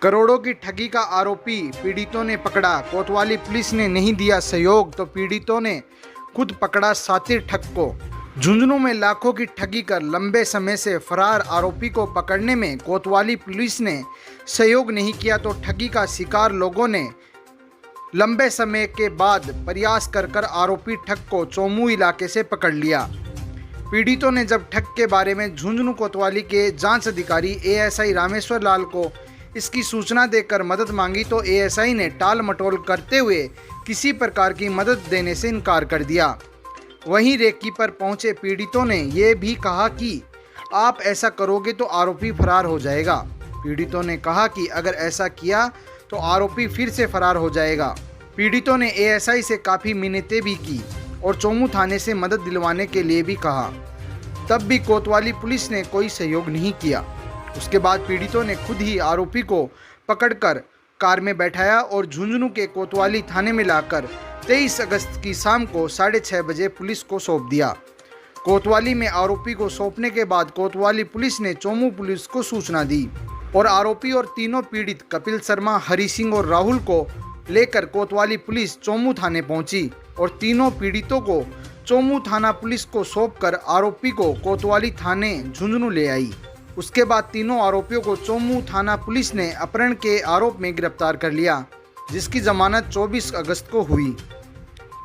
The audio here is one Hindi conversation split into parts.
करोड़ों की ठगी का आरोपी पीड़ितों ने पकड़ा। कोतवाली पुलिस ने नहीं दिया सहयोग तो पीड़ितों ने खुद पकड़ा सातिर ठग को। झुंझुनू में लाखों की ठगी कर लंबे समय से फरार आरोपी को पकड़ने में कोतवाली पुलिस ने सहयोग नहीं किया तो ठगी का शिकार लोगों ने लंबे समय के बाद प्रयास कर आरोपी ठग को चोमू इलाके से पकड़ लिया। पीड़ितों ने जब ठग के बारे में झुंझुनू कोतवाली के जांच अधिकारी एएसआई रामेश्वर लाल को इसकी सूचना देकर मदद मांगी तो एएसआई ने टाल मटोल करते हुए किसी प्रकार की मदद देने से इनकार कर दिया। वहीं रेकी पर पहुंचे पीड़ितों ने यह भी कहा कि आप ऐसा करोगे तो आरोपी फरार हो जाएगा। पीड़ितों ने कहा कि अगर ऐसा किया तो आरोपी फिर से फरार हो जाएगा। पीड़ितों ने एएसआई से काफ़ी मिन्नतें भी की और चोमू थाने से मदद दिलवाने के लिए भी कहा, तब भी कोतवाली पुलिस ने कोई सहयोग नहीं किया। उसके बाद पीड़ितों ने खुद ही आरोपी को पकड़कर कार में बैठाया और झुंझुनू के कोतवाली थाने में लाकर 23 अगस्त की शाम को 6:30 बजे पुलिस को सौंप दिया। कोतवाली में आरोपी को सौंपने के बाद कोतवाली पुलिस ने चोमू पुलिस को सूचना दी और आरोपी और तीनों पीड़ित कपिल शर्मा, हरि सिंह और राहुल को लेकर कोतवाली पुलिस चोमू थाने पहुंची और तीनों पीड़ितों को चोमू थाना पुलिस को सौंपकर आरोपी को कोतवाली थाने झुंझुनू ले आई। उसके बाद तीनों आरोपियों को चोमू थाना पुलिस ने अपहरण के आरोप में गिरफ्तार कर लिया, जिसकी जमानत 24 अगस्त को हुई।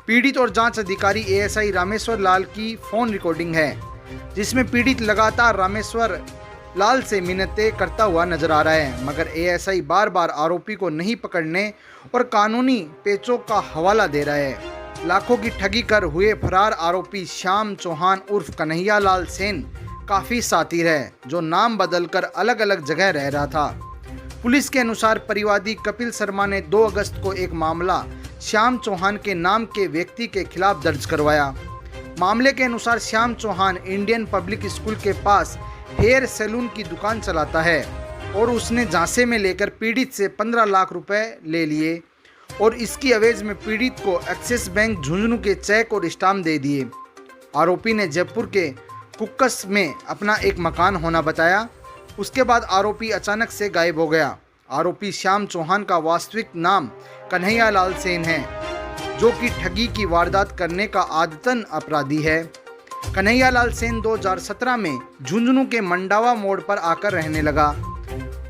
पीड़ित और जांच अधिकारी एएसआई रामेश्वर लाल की फोन रिकॉर्डिंग है, जिसमें पीड़ित लगातार रामेश्वर लाल से मिन्नतें करता हुआ नजर आ रहा है, मगर एएसआई बार बार आरोपी को नहीं पकड़ने और कानूनी पेचों का हवाला दे रहा है। लाखों की ठगी कर हुए फरार आरोपी श्याम चौहान उर्फ कन्हैया लाल सेन काफ़ी शातिर है, जो नाम बदलकर अलग अलग जगह रह रहा था। पुलिस के अनुसार परिवादी कपिल शर्मा ने 2 अगस्त को एक मामला श्याम चौहान के नाम के व्यक्ति के खिलाफ दर्ज करवाया। मामले के अनुसार Shyam Chauhan Indian public school hair पास हेयर सैलून की दुकान चलाता है और उसने झांसे में लेकर पीड़ित से 15 लाख रुपए ले लिए और इसकी एवज में पीड़ित को एक्सिस बैंक झुंझुनू के चेक और स्टाम्प दे दिए। आरोपी ने जयपुर के कुक्कस में अपना एक मकान होना बताया। उसके बाद आरोपी अचानक से गायब हो गया। आरोपी श्याम चौहान का वास्तविक नाम कन्हैया लाल सेन है, जो कि ठगी की वारदात करने का आदतन अपराधी है। कन्हैया लाल सेन 2017 में झुंझुनू के मंडावा मोड़ पर आकर रहने लगा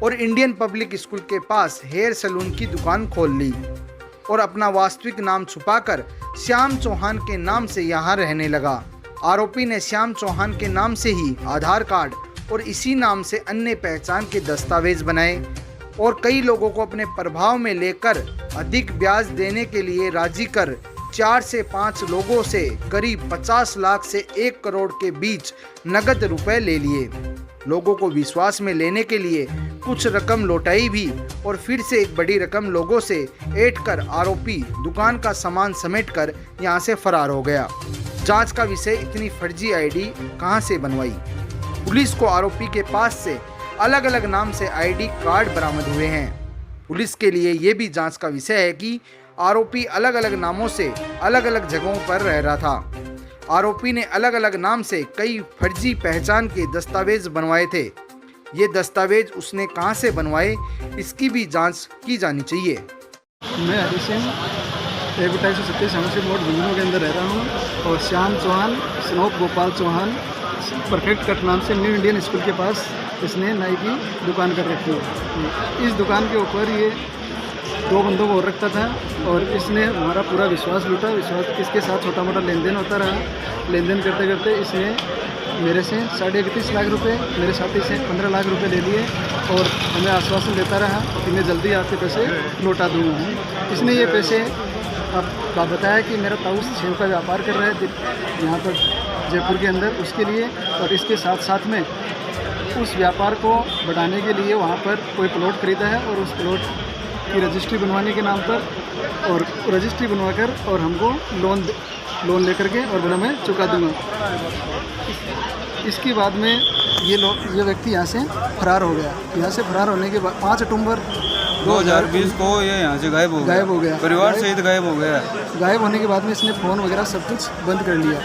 और इंडियन पब्लिक स्कूल के पास हेयर सैलून की दुकान खोल ली और अपना वास्तविक नाम छुपाकर श्याम चौहान के नाम से यहाँ रहने लगा। आरोपी ने श्याम चौहान के नाम से ही आधार कार्ड और इसी नाम से अन्य पहचान के दस्तावेज बनाए और कई लोगों को अपने प्रभाव में लेकर अधिक ब्याज देने के लिए राजी कर 4 से 5 लोगों से करीब 50 लाख से 1 करोड़ के बीच नगद रुपए ले लिए। लोगों को विश्वास में लेने के लिए कुछ रकम लौटाई भी और फिर से एक बड़ी रकम लोगों से ऐंठ कर आरोपी दुकान का सामान समेटकर यहां से फरार हो गया। जांच का विषय इतनी फर्जी आईडी कहां से बनवाई। पुलिस को आरोपी के पास से अलग अलग नाम से आईडी कार्ड बरामद हुए हैं। पुलिस के लिए ये भी जांच का विषय है कि आरोपी अलग अलग नामों से अलग अलग जगहों पर रह रहा था। आरोपी ने अलग अलग नाम से कई फर्जी पहचान के दस्तावेज बनवाए थे। ये दस्तावेज उसने कहां से बनवाए, इसकी भी जांच की जानी चाहिए। मैं हरि सिंह 2727 हमसे मोड़ झुंझुनू के अंदर रह रहा हूँ और श्याम चौहान स्नोप गोपाल चौहान परफेक्ट कट नाम से न्यू इंडियन स्कूल के पास इसने नाई की दुकान कर रखी है। इस दुकान के ऊपर ये 2 बंदों को और रखता था और इसने हमारा पूरा विश्वास लूटा। इसके साथ छोटा मोटा लेन देन होता रहा। लेन देन करते करते इसने मेरे से 31.5 लाख रुपए, मेरे साथी से 15 लाख रुपए ले लिए और हमें आश्वासन देता रहा कि मैं जल्दी आपके पैसे लौटा दूँगा। इसने ये पैसे का बताया कि मेरा ताऊ सेव का व्यापार कर रहा है यहाँ पर जयपुर के अंदर, उसके लिए, और इसके साथ साथ में उस व्यापार को बढ़ाने के लिए वहाँ पर कोई प्लॉट खरीदा है और उस प्लॉट की रजिस्ट्री बनवाने के नाम पर और रजिस्ट्री बनवाकर और हमको लोन लेकर के और बोला मैं चुका दूँगा। इसके बाद में ये व्यक्ति यहाँ से फरार हो गया। यहाँ से फरार होने के बाद 5 अक्टूबर 2020 को ये यहाँ से गायब हो गया। परिवार सहित गायब हो गया। गायब होने के बाद में इसने फ़ोन वगैरह सब कुछ बंद कर लिया।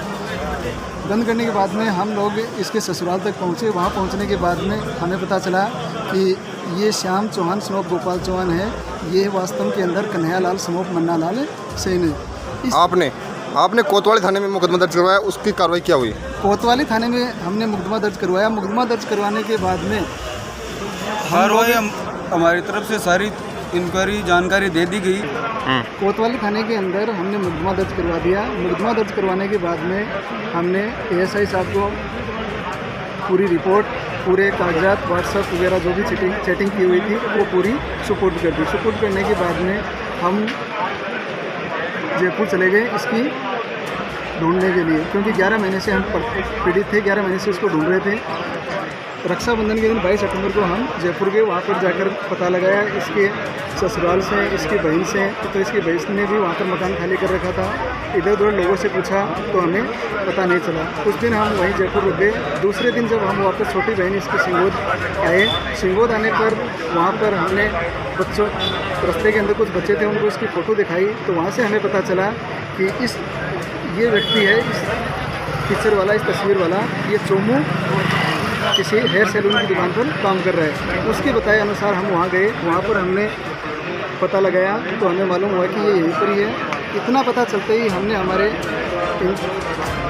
बंद करने के बाद में हम लोग इसके ससुराल तक पहुँचे। वहाँ पहुँचने के बाद में हमें पता चला कि ये श्याम चौहान सनोप गोपाल चौहान है। ये वास्तव के अंदर कन्हैयालाल सनोप मन्नालाल सेन है। आपने कोतवाली थाने में मुकदमा दर्ज करवाया, उसकी कार्रवाई क्या हुई? कोतवाली थाने में हमने मुकदमा दर्ज करवाया। मुकदमा दर्ज करवाने के बाद में कार्रवाई हमारी तरफ से सारी इंक्वायरी जानकारी दे दी गई। कोतवाली थाने के अंदर हमने मुकदमा दर्ज करवा दिया। मुकदमा दर्ज करवाने के बाद में हमने एएसआई साहब को पूरी रिपोर्ट, पूरे कागजात, व्हाट्सएप वगैरह जो भी चैटिंग की हुई थी वो पूरी सुपुर्द कर दी। सुपुर्द करने के बाद में हम जयपुर चले गए इसकी ढूंढने के लिए, क्योंकि 11 महीने से हम पीड़ित थे, 11 महीने से उसको ढूंढ रहे थे। रक्षाबंधन के दिन 22 सितंबर को हम जयपुर के वहाँ पर जाकर पता लगाया इसके ससुराल से, इसकी बहन से। तो इसकी बहन ने भी वहाँ पर मकान खाली कर रखा था। इधर उधर लोगों से पूछा तो हमें पता नहीं चला। उस दिन हम वहीं जयपुर रुक गए। दूसरे दिन जब हम वापस छोटी बहन इसकी सिंगोद आए, सिंगोद आने पर वहाँ पर हमने बच्चों, रास्ते के अंदर कुछ बच्चे थे, उनको इसकी फ़ोटो दिखाई। तो वहाँ से हमें पता चला कि ये व्यक्ति है, इस पिक्चर वाला, इस तस्वीर वाला, ये चोमू किसी हेयर सैलून की दुकान पर काम कर रहा है। उसके बताए अनुसार हम वहाँ गए। वहाँ पर हमने पता लगाया तो हमें मालूम हुआ कि ये यहीं पर ही है। इतना पता चलते ही हमने हमारे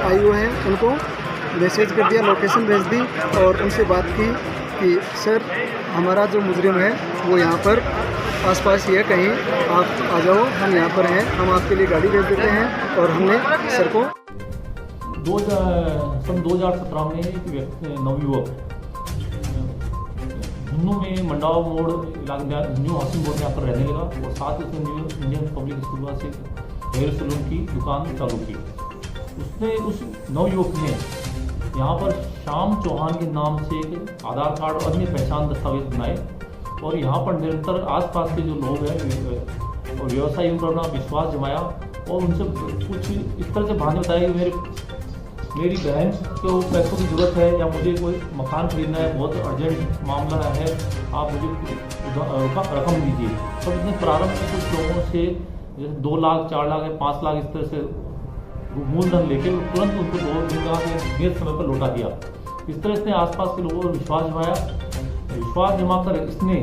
आईओ हैं उनको मैसेज कर दिया, लोकेशन भेज दी और उनसे बात की कि सर हमारा जो मुजरिम है वो यहाँ पर आसपास ही है, कहीं आप आ जाओ, हम यहाँ पर हैं, हम आपके लिए गाड़ी भेज देते हैं। और हमने सर को सन 2017 में एक नवयुवक झुन्नू में मंडाव मोड़ इलाके न्यू हाउसिंग बोर्ड में यहाँ पर रहने लगा और साथ ही उसने इंडियन पब्लिक स्कूल से हेयर सैलून की दुकान चालू की। उसने उस नवयुवक ने यहाँ पर श्याम चौहान के नाम से एक आधार कार्ड और अन्य पहचान दस्तावेज बनाए और यहाँ पर निरंतर आसपास के जो लोग हैं और व्यवसायियों पर अपना विश्वास जमाया और उनसे कुछ इस तरह से बहाने बताया कि मेरी बहन को पैसों की ज़रूरत है या मुझे कोई मकान खरीदना है, बहुत अर्जेंट मामला है, आप मुझे रकम दीजिए। तो इसने प्रारंभ में कुछ लोगों से जैसे 2 लाख, 4 लाख या 5 लाख इस तरह से मूलधन लेके तुरंत उनको 2 दिन का नियत समय पर लौटा दिया। इस तरह इसने आसपास के लोगों पर विश्वास जमाया। विश्वास जमा कर इसने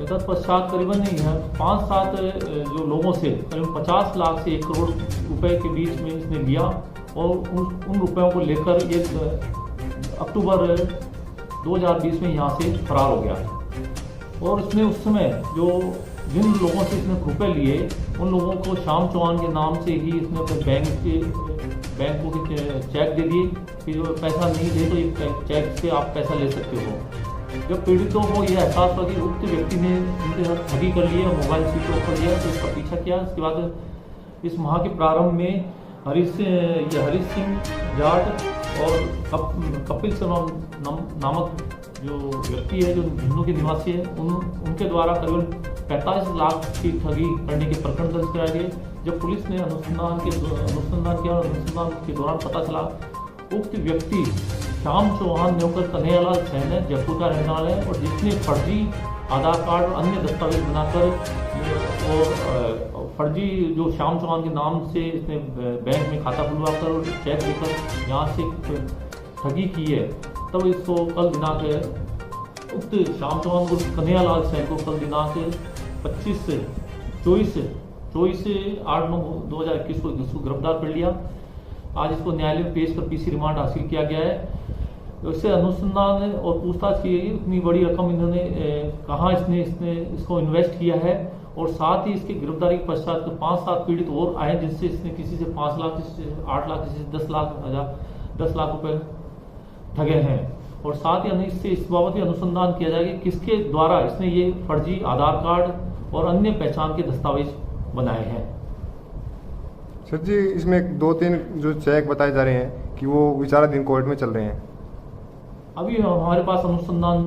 तत्पश्चात करीबन 5-7 जो लोगों से करीबन 50 लाख से 1 करोड़ रुपए के बीच में इसने लिया और उन रुपयों को लेकर ये अक्टूबर 2020 में यहाँ से फरार हो गया। और इसने उस समय जिन लोगों से इसने रुपए लिए उन लोगों को श्याम चौहान के नाम से ही इसने अपने बैंक को चेक दे दिए कि जो पैसा नहीं दे तो ये चेक से आप पैसा ले सकते हो। जब पीड़ितों को यह एहसास हुआ कि उक्त व्यक्ति ने उनके साथ ठगी कर लिया, मोबाइल स्विच ऑफ कर लिया, तो इसका पीछा किया। इसके बाद इस माह के प्रारंभ में हरीश सिंह जाट और कपिल शर्मा नामक जो व्यक्ति है, जो झुन्नू के निवासी है, उनके द्वारा करीबन 45 लाख की ठगी करने के प्रकरण दर्ज कराए गए। जब पुलिस ने अनुसंधान किया और अनुसंधान के दौरान पता चला उक्त व्यक्ति श्याम चौहान नौकर कन्हैयालाल सेन है, जयपुर का रहने वाला है और जिसने फर्जी आधार कार्ड और अन्य दस्तावेज बनाकर और फर्जी जो श्याम चौहान के नाम से इसने बैंक में खाता खुलवा कर और चेक देकर यहाँ से ठगी की है। तब इसको कल दिनांक उक्त श्याम चौहान को कन्हैयालाल सेन को कल दिनांक 24/8/2021 को इसको गिरफ्तार कर लिया। आज इसको न्यायालय में पेश कर पीसी रिमांड हासिल किया गया है। इससे अनुसंधान और पूछताछ की गई, इतनी बड़ी रकम इन्होंने कहाँ इसने इसको इन्वेस्ट किया है और साथ ही इसकी गिरफ्तारी के पश्चात 5-7 पीड़ित और आए जिससे इसने किसी से 5 लाख, किसी से 8 लाख, किसी से 10 लाख रुपए ठगे हैं। और साथ ही इससे इस बाबत भी अनुसंधान किया जाएगा कि किसके द्वारा इसने ये फर्जी आधार कार्ड और अन्य पहचान के दस्तावेज बनाए हैं। सर जी, इसमें 2-3 जो चेक बताए जा रहे हैं कि वो विचाराधीन कोर्ट में चल रहे हैं। अभी हमारे पास अनुसंधान